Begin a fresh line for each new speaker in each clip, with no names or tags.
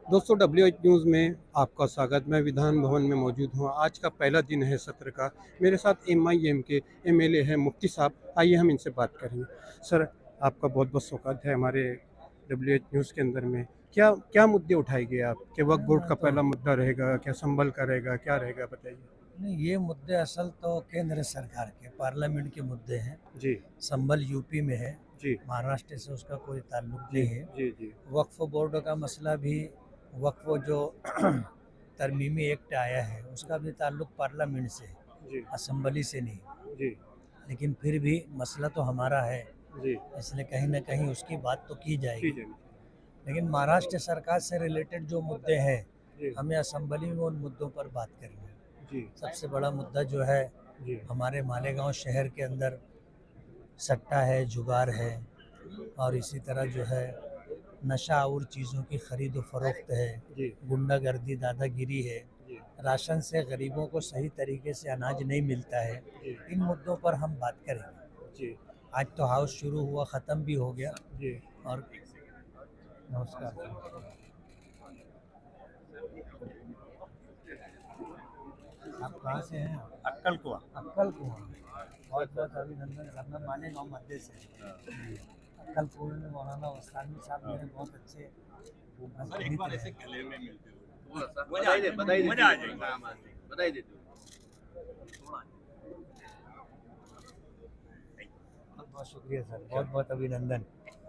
दोस्तों WH news में आपका स्वागत। मैं विधान भवन में मौजूद हूँ। आज का पहला दिन है सत्र का। मेरे साथ MIM के MLA हैं मुफ्ती साहब। आइए हम इनसे बात करेंगे। सर, आपका बहुत बहुत स्वागत है हमारे WH न्यूज़ के अंदर में। क्या क्या मुद्दे उठाएंगे आप? कि वक्फ बोर्ड का पहला मुद्दा रहेगा, क्या संबल का रहेगा, क्या रहेगा बताइए।
नहीं, ये मुद्दे असल तो केंद्र सरकार के पार्लियामेंट के मुद्दे हैं।
जी
संबल यूपी में है,
जी
महाराष्ट्र से उसका कोई ताल्लुक
जी
नहीं है।
जी जी
वक्फ बोर्ड का मसला भी, वक्फ जो तरमीमी एक्ट आया है उसका भी ताल्लुक पार्लियामेंट से है,
जी
असम्बली से नहीं।
जी
लेकिन फिर भी मसला तो हमारा है,
जी
इसलिए कहीं ना कहीं उसकी बात तो की जाएगी।
ठीक है
लेकिन महाराष्ट्र सरकार से रिलेटेड जो मुद्दे हैं,
जी
हमें असम्बली में उन मुद्दों पर बात करनी है।
जी
सबसे बड़ा मुद्दा जो है,
जी
हमारे मालेगांव शहर के अंदर सट्टा है, जुगार है, और इसी तरह जो है नशा और चीज़ों की खरीद व फरोख्त है,
जी
गुंडागर्दी, दादागिरी है,
जी
राशन से गरीबों को सही तरीके से अनाज नहीं मिलता है।
जी
इन मुद्दों पर हम बात करेंगे।
जी
आज तो हाउस शुरू हुआ, ख़त्म भी हो गया।
जी
और नमस्कार, आप कहाँ से हैं?
अक्कल कुआ।
अक्कल कुआं। बहुत बहुत अभिनंदन करना, मालेगांव मध्य से। जी। अक्कल कुएं में मौलाना वस्तानी साहब मेरे बहुत अच्छे
सर एक बार
मित्र
ऐसे
हैं।
गले में मिलते हुए थोड़ा सा
बधाई दे
मजा आ जाएगा।
बधाई देते हो।
बहुत बहुत शुक्रिया सर, बहुत बहुत अभिनंदन।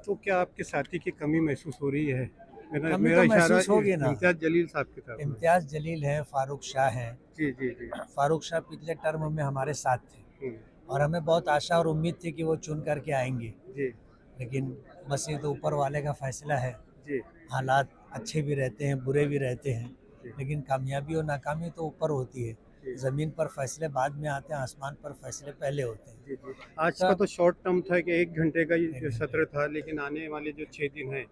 तो क्या आपके साथी की कमी महसूस हो रही है? मेरा
कमी
मेरा
तो
इशारा
महसूस होगी ना।
इम्तियाज जलील साहब की तरफ है।
इम्तियाज़ जलील है, फारूक शाह हैं।
जी जी जी
फारूक शाह पिछले टर्म में हमारे साथ थे
हम्म,
और हमें बहुत आशा और उम्मीद थी कि वो चुन करके आएंगे।
जी
लेकिन बस ये तो ऊपर वाले का फैसला है।
जी
हालात अच्छे भी रहते हैं, बुरे भी रहते हैं,
जी
लेकिन कामयाबी और नाकामी तो ऊपर होती है।
जी
ज़मीन पर फैसले बाद में आते हैं, आसमान पर फैसले पहले होते हैं।
जी जी आज का तो शॉर्ट टर्म था कि 1 घंटे का ये सत्र था, लेकिन आने वाले जो 6 दिन हैं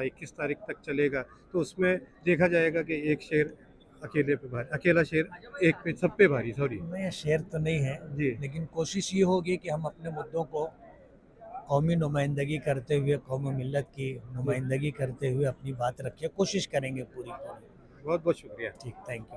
21 तारीख तक चलेगा, तो उसमें देखा जाएगा कि एक शेर अकेले पे भारी, अकेला शेर एक पे सब पे भारी, सॉरी।
नहीं, शेर तो नहीं है,
जी
लेकिन कोशिश ये होगी कि हम अपने मुद्दों को कौमी नुमाइंदगी करते हुए, कौमी मिल्लत की
जी
नुमाइंदगी करते हुए अपनी बात रखें। कोशिश करेंगे पूरी पूरी।
बहुत बहुत शुक्रिया।
ठीक, थैंक यू।